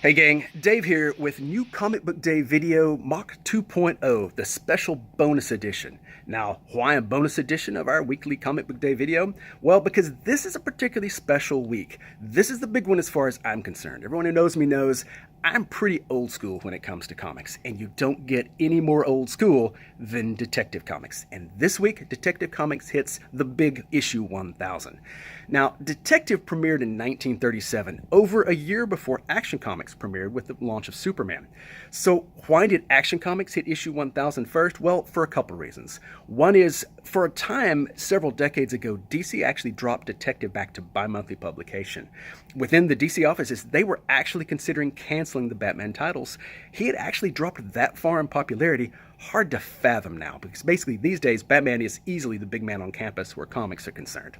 Hey gang, Dave here with new Comic Book Day video Mach 2.0, the special bonus edition. Now, why a bonus edition of our weekly Comic Book Day video? Well, because this is a particularly special week. This is the big one as far as I'm concerned. Everyone who knows me knows I'm pretty old school when it comes to comics, and you don't get any more old school than Detective Comics. And this week, Detective Comics hits the big issue 1000. Now, Detective premiered in 1937, over a year before Action Comics premiered with the launch of Superman. So why did Action Comics hit issue 1000 first? Well, for a couple reasons. One is, for a time, several decades ago, DC actually dropped Detective back to bi-monthly publication. Within the DC offices, they were actually considering canceling the Batman titles. He had actually dropped that far in popularity. Hard to fathom now, because basically these days Batman is easily the big man on campus where comics are concerned.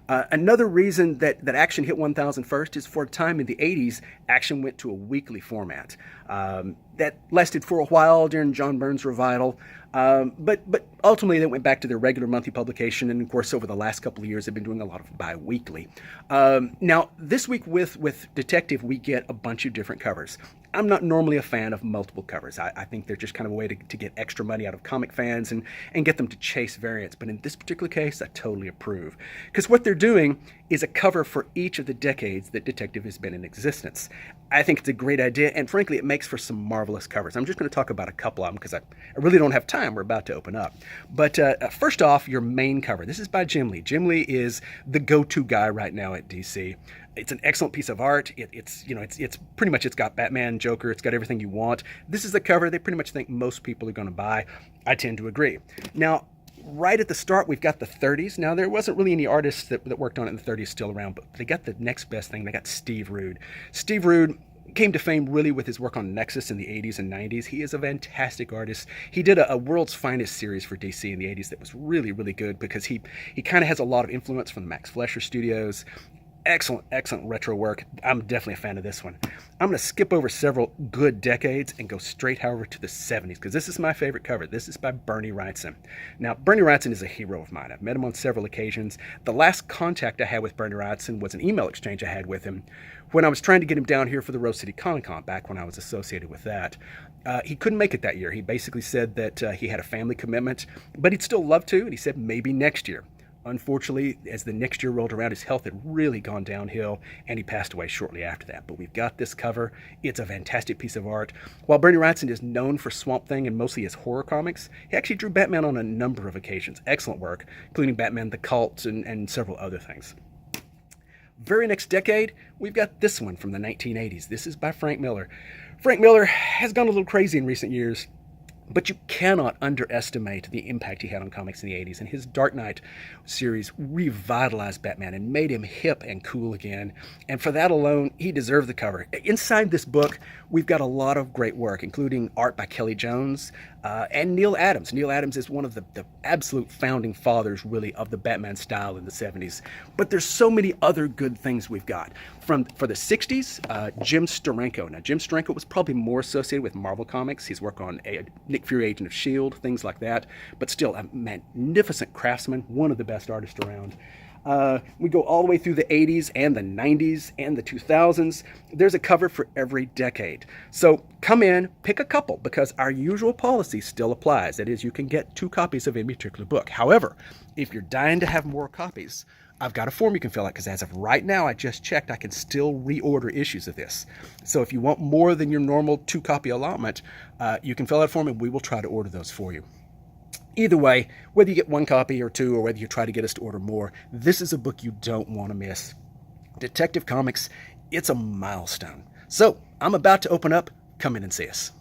Another reason that Action hit 1000 first is, for a time in the 80s, Action went to a weekly format. That lasted for a while during John Byrne's revival, but ultimately they went back to their regular monthly publication, and of course over the last couple of years they've been doing a lot of bi-weekly. Now, this week with Detective we get a bunch of different covers. I'm not normally a fan of multiple covers. I think they're just kind of a way to get extra money out of comic fans and get them to chase variants. But in this particular case, I totally approve. Because what they're doing is a cover for each of the decades that Detective has been in existence. I think it's a great idea, and frankly, it makes for some marvelous covers. I'm just going to talk about a couple of them because I really don't have time. We're about to open up. But first off, your main cover. This is by Jim Lee. Jim Lee is the go-to guy right now at DC. It's an excellent piece of art. It's pretty much, it's got Batman, Joker, it's got everything you want. This is the cover they pretty much think most people are going to buy. I tend to agree. Now, right at the start, we've got the 30s. Now, there wasn't really any artists that worked on it in the 30s still around, but they got the next best thing. They got Steve Rude. Steve Rude came to fame really with his work on Nexus in the 80s and 90s. He is a fantastic artist. He did a World's Finest series for DC in the 80s that was really, really good because he kind of has a lot of influence from the Max Fleischer studios. Excellent retro work. I'm definitely a fan of this one. I'm going to skip over several good decades and go straight, however, to the 70s, because this is my favorite cover. This is by Bernie Wrightson. Now, Bernie Wrightson is a hero of mine. I've met him on several occasions. The last contact I had with Bernie Wrightson was an email exchange I had with him when I was trying to get him down here for the Rose City Comic Con, back when I was associated with that. He couldn't make it that year. He basically said that he had a family commitment, but he'd still love to, and he said maybe next year. Unfortunately, as the next year rolled around, his health had really gone downhill, and he passed away shortly after that. But we've got this cover. It's a fantastic piece of art. While Bernie Wrightson is known for Swamp Thing and mostly his horror comics, he actually drew Batman on a number of occasions. Excellent work, including Batman the Cult and several other things. Very next decade, we've got this one from the 1980s. This is by Frank Miller. Frank Miller has gone a little crazy in recent years, but you cannot underestimate the impact he had on comics in the 80s. And his Dark Knight series revitalized Batman and made him hip and cool again. And for that alone, he deserved the cover. Inside this book, we've got a lot of great work, including art by Kelly Jones and Neil Adams. Neil Adams is one of the absolute founding fathers, really, of the Batman style in the 70s. But there's so many other good things we've got. For the 60s, Jim Steranko. Now, Jim Steranko was probably more associated with Marvel Comics. He's worked on Nick Fury, Agent of S.H.I.E.L.D., things like that. But still, a magnificent craftsman, one of the best artists around. We go all the way through the 80s and the 90s and the 2000s. There's a cover for every decade. So come in, pick a couple, because our usual policy still applies. That is, you can get 2 copies of any particular book. However, if you're dying to have more copies, I've got a form you can fill out, because as of right now, I just checked, I can still reorder issues of this. So if you want more than your normal 2-copy allotment, you can fill out a form and we will try to order those for you. Either way, whether you get 1 copy or 2, or whether you try to get us to order more, this is a book you don't want to miss. Detective Comics, it's a milestone. So I'm about to open up. Come in and see us.